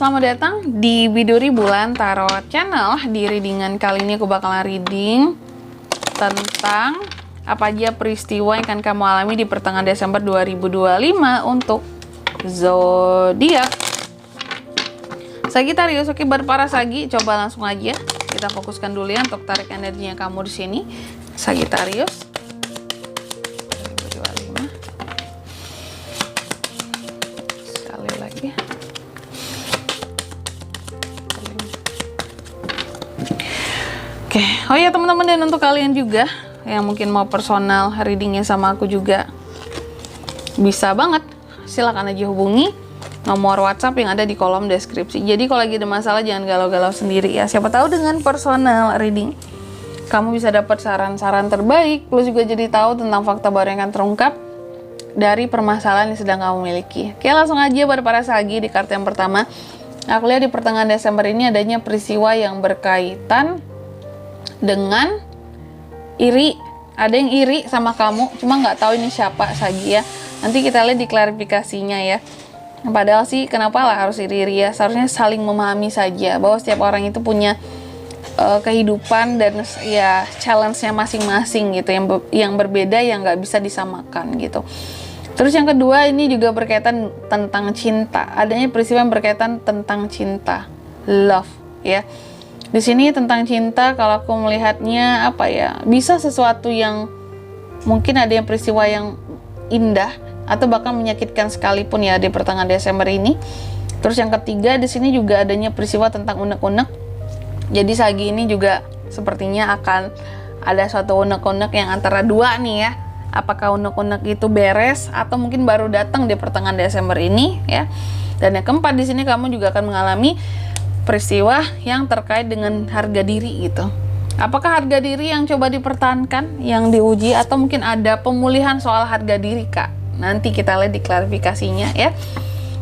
selamat datang di Biduri Bulan Tarot Channel. Di readingan kali ini aku bakalan reading tentang apa aja peristiwa yang akan kamu alami di pertengahan Desember 2025 untuk zodiak Sagittarius. Oke, buat para Sagi, coba langsung aja kita fokuskan dulu ya untuk tarik energinya kamu di sini, Sagittarius. Sekali lagi. Oke, oh ya teman-teman, dan untuk kalian juga yang mungkin mau personal readingnya sama aku juga bisa banget, silakan aja hubungi nomor WhatsApp yang ada di kolom deskripsi. Jadi kalau lagi ada masalah jangan galau-galau sendiri ya. Siapa tahu dengan personal reading kamu bisa dapat saran-saran terbaik, plus juga jadi tahu tentang fakta baru yang akan terungkap dari permasalahan yang sedang kamu miliki. Oke, langsung aja buat para Sagi di kartu yang pertama. Aku lihat di pertengahan Desember ini adanya peristiwa yang berkaitan dengan iri. Ada yang iri sama kamu, cuma nggak tahu ini siapa, Sagi ya. Nanti kita lihat di klarifikasinya ya. Padahal sih kenapa lah harus iri-iri ya, seharusnya saling memahami saja bahwa setiap orang itu punya kehidupan dan ya challenge-nya masing-masing gitu, yang berbeda, yang nggak bisa disamakan gitu. Terus yang kedua ini juga berkaitan tentang cinta. Adanya peristiwa yang berkaitan tentang cinta, love ya. Di sini tentang cinta, kalau aku melihatnya apa ya, bisa sesuatu yang mungkin ada yang peristiwa yang indah atau bahkan menyakitkan sekalipun ya di pertengahan Desember ini. Terus yang ketiga di sini juga adanya peristiwa tentang unek-unek. Jadi Sagi ini juga sepertinya akan ada suatu unek-unek yang antara dua nih ya. Apakah unek-unek itu beres atau mungkin baru datang di pertengahan Desember ini ya. Dan yang keempat di sini kamu juga akan mengalami peristiwa yang terkait dengan harga diri gitu. Apakah harga diri yang coba dipertahankan, yang diuji, atau mungkin ada pemulihan soal harga diri kak? Nanti kita lihat di klarifikasinya ya.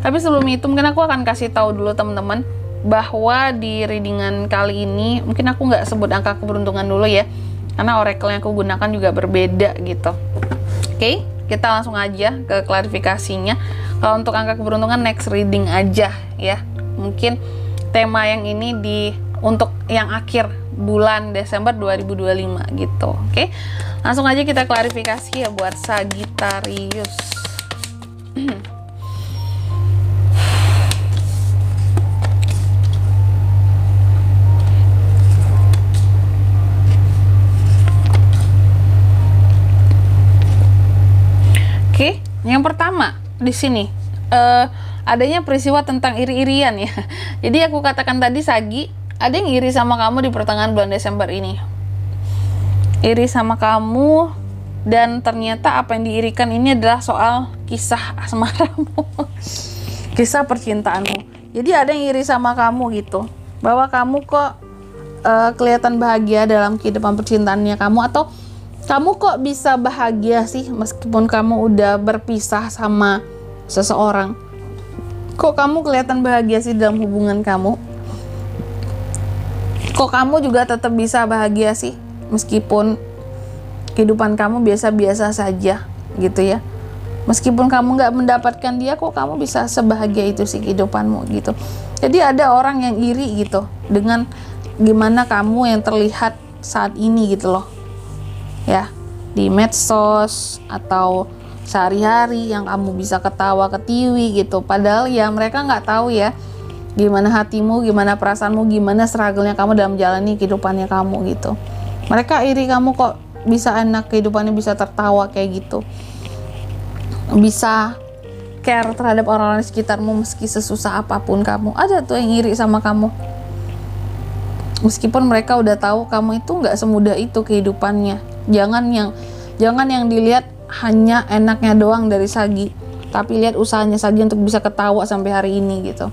Tapi sebelum itu mungkin aku akan kasih tahu dulu teman-teman bahwa di readingan kali ini mungkin aku nggak sebut angka keberuntungan dulu ya, karena oracle yang aku gunakan juga berbeda gitu. Oke, kita langsung aja ke klarifikasinya. Kalau untuk angka keberuntungan next reading aja ya. Mungkin tema yang ini untuk yang akhir bulan Desember 2025 gitu. Oke. Langsung aja kita klarifikasi ya buat Sagittarius. Oke, yang pertama di sini adanya peristiwa tentang iri-irian ya. Jadi aku katakan tadi Sagi, ada yang iri sama kamu di pertengahan bulan Desember ini. Iri sama kamu, dan ternyata apa yang diirikan ini adalah soal kisah asmaramu. Kisah percintaanmu. Jadi ada yang iri sama kamu gitu, bahwa kamu kok kelihatan bahagia dalam kehidupan percintaannya kamu, atau kamu kok bisa bahagia sih meskipun kamu udah berpisah sama seseorang. Kok kamu kelihatan bahagia sih dalam hubungan kamu? Kok kamu juga tetap bisa bahagia sih meskipun kehidupan kamu biasa-biasa saja gitu ya. Meskipun kamu nggak mendapatkan dia, kok kamu bisa sebahagia itu sih kehidupanmu gitu. Jadi ada orang yang iri gitu dengan gimana kamu yang terlihat saat ini gitu loh ya, di medsos atau sehari-hari yang kamu bisa ketawa ketiwi gitu, padahal ya mereka nggak tahu ya gimana hatimu, gimana perasaanmu, gimana struggle-nya kamu dalam menjalani kehidupannya kamu gitu. Mereka iri kamu kok bisa enak kehidupannya, bisa tertawa kayak gitu, bisa care terhadap orang-orang di sekitarmu meski sesusah apapun kamu. Ada tuh yang iri sama kamu meskipun mereka udah tahu kamu itu nggak semudah itu kehidupannya. Jangan yang dilihat hanya enaknya doang dari Sagi, tapi lihat usahanya Sagi untuk bisa ketawa sampai hari ini gitu.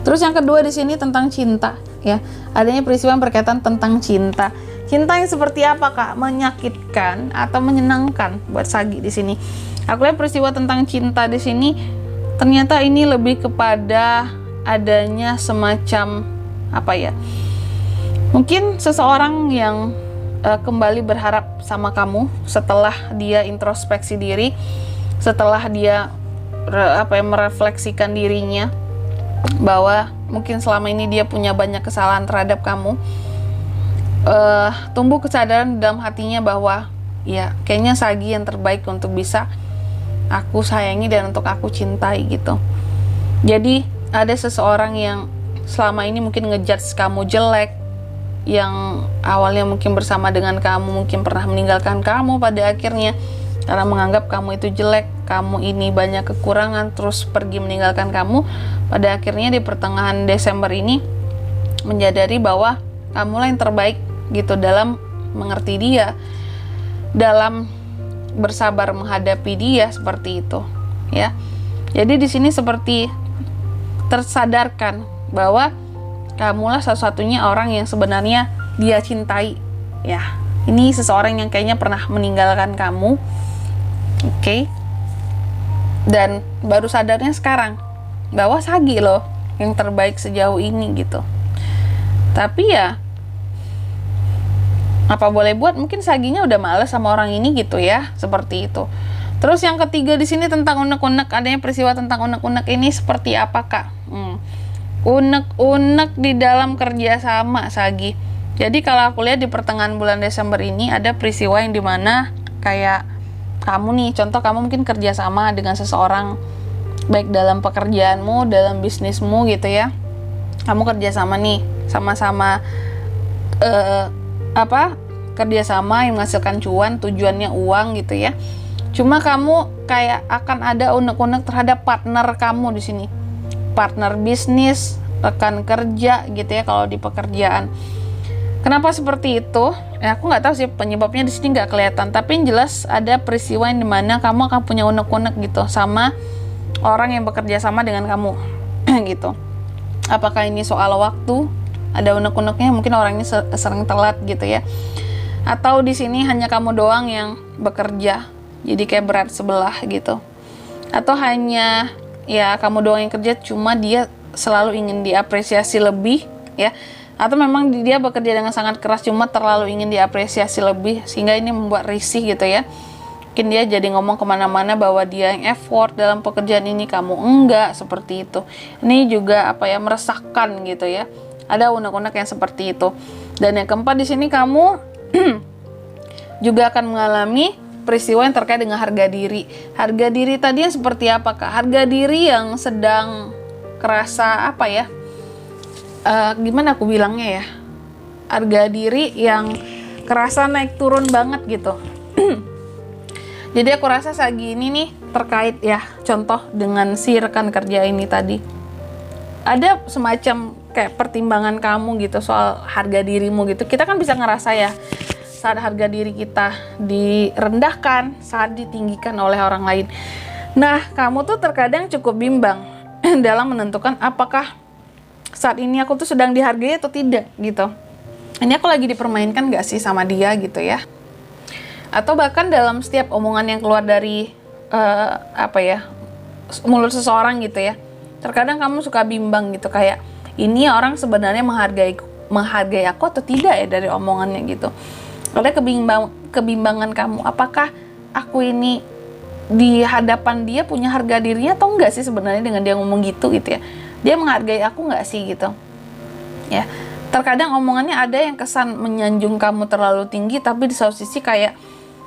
Terus yang kedua di sini tentang cinta ya. Adanya peristiwa yang berkaitan tentang cinta. Cinta yang seperti apa kak? Menyakitkan atau menyenangkan buat Sagi di sini? Aku lihat peristiwa tentang cinta di sini ternyata ini lebih kepada adanya semacam apa ya? Mungkin seseorang yang kembali berharap sama kamu setelah dia introspeksi diri, setelah dia merefleksikan dirinya bahwa mungkin selama ini dia punya banyak kesalahan terhadap kamu, tumbuh kesadaran dalam hatinya bahwa ya kayaknya Sagi yang terbaik untuk bisa aku sayangi dan untuk aku cintai gitu. Jadi ada seseorang yang selama ini mungkin ngejudge kamu jelek, yang awalnya mungkin bersama dengan kamu, mungkin pernah meninggalkan kamu pada akhirnya karena menganggap kamu itu jelek, kamu ini banyak kekurangan, terus pergi meninggalkan kamu. Pada akhirnya di pertengahan Desember ini menyadari bahwa kamulah yang terbaik gitu dalam mengerti dia, dalam bersabar menghadapi dia, seperti itu ya. Jadi di sini seperti tersadarkan bahwa kamulah satu-satunya orang yang sebenarnya dia cintai ya. Ini seseorang yang kayaknya pernah meninggalkan kamu, oke? Dan baru sadarnya sekarang bahwa Sagi loh yang terbaik sejauh ini gitu. Tapi ya apa boleh buat, mungkin Saginya udah males sama orang ini gitu ya, seperti itu. Terus yang ketiga di sini tentang unek-unek, adanya peristiwa tentang unek-unek ini seperti apa Kak? Unek-unek di dalam kerjasama Sagi. Jadi kalau aku lihat di pertengahan bulan Desember ini ada peristiwa yang dimana kayak kamu nih, contoh kamu mungkin kerjasama dengan seseorang, baik dalam pekerjaanmu, dalam bisnismu gitu ya. Kamu kerjasama nih, sama-sama kerjasama yang menghasilkan cuan, tujuannya uang gitu ya. Cuma kamu kayak akan ada unek-unek terhadap partner kamu di sini, partner bisnis, rekan kerja gitu ya kalau di pekerjaan. Kenapa seperti itu? Ya aku nggak tahu sih penyebabnya, di sini nggak kelihatan. Tapi yang jelas ada peristiwa yang dimana kamu akan punya unek-unek gitu sama orang yang bekerja sama dengan kamu gitu. Apakah ini soal waktu? Ada unek-uneknya, mungkin orangnya sering telat gitu ya. Atau di sini hanya kamu doang yang bekerja, jadi kayak berat sebelah gitu. Atau hanya ya kamu doang yang kerja, cuma dia selalu ingin diapresiasi lebih ya. Atau memang dia bekerja dengan sangat keras, cuma terlalu ingin diapresiasi lebih, sehingga ini membuat risih gitu ya. Mungkin dia jadi ngomong kemana-mana bahwa dia yang effort dalam pekerjaan ini, kamu enggak, seperti itu. Ini juga meresahkan gitu ya. Ada unek-unek yang seperti itu. Dan yang keempat di sini kamu juga akan mengalami peristiwa yang terkait dengan harga diri. Harga diri tadi yang seperti apa Kak? Harga diri yang sedang kerasa gimana aku bilangnya ya? Harga diri yang kerasa naik turun banget gitu. Jadi aku rasa Sagi ini nih terkait ya, contoh dengan si rekan kerja ini tadi. Ada semacam kayak pertimbangan kamu gitu soal harga dirimu gitu. Kita kan bisa ngerasa ya saat harga diri kita direndahkan, saat ditinggikan oleh orang lain. Nah, kamu tuh terkadang cukup bimbang dalam menentukan apakah saat ini aku tuh sedang dihargai atau tidak gitu. Ini aku lagi dipermainkan gak sih sama dia gitu ya. Atau bahkan dalam setiap omongan yang keluar dari mulut seseorang gitu ya. Terkadang kamu suka bimbang gitu, kayak ini orang sebenarnya menghargai aku atau tidak ya dari omongannya gitu. Ada kebimbangan kamu, apakah aku ini di hadapan dia punya harga dirinya atau enggak sih sebenarnya dengan dia ngomong gitu ya. Dia menghargai aku enggak sih gitu. Ya. Terkadang omongannya ada yang kesan menyanjung kamu terlalu tinggi, tapi di satu sisi kayak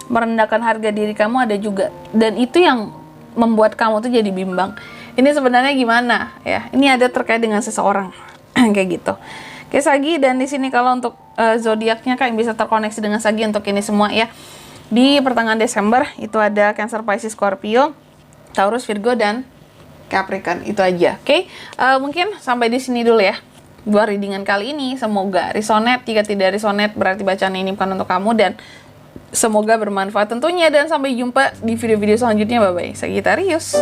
merendahkan harga diri kamu ada juga. Dan itu yang membuat kamu tuh jadi bimbang. Ini sebenarnya gimana ya? Ini ada terkait dengan seseorang kayak gitu. Oke Sagi, dan di sini kalau untuk zodiaknya Kak yang bisa terkoneksi dengan Sagi untuk ini semua ya. Di pertengahan Desember itu ada Cancer, Pisces, Scorpio, Taurus, Virgo, dan Capricorn. Itu aja. Oke. Mungkin sampai di sini dulu ya. Dua readingan kali ini, semoga resonate. Jika tidak resonate berarti bacaan ini bukan untuk kamu, dan semoga bermanfaat tentunya. Dan sampai jumpa di video-video selanjutnya. Bye-bye. Sagittarius.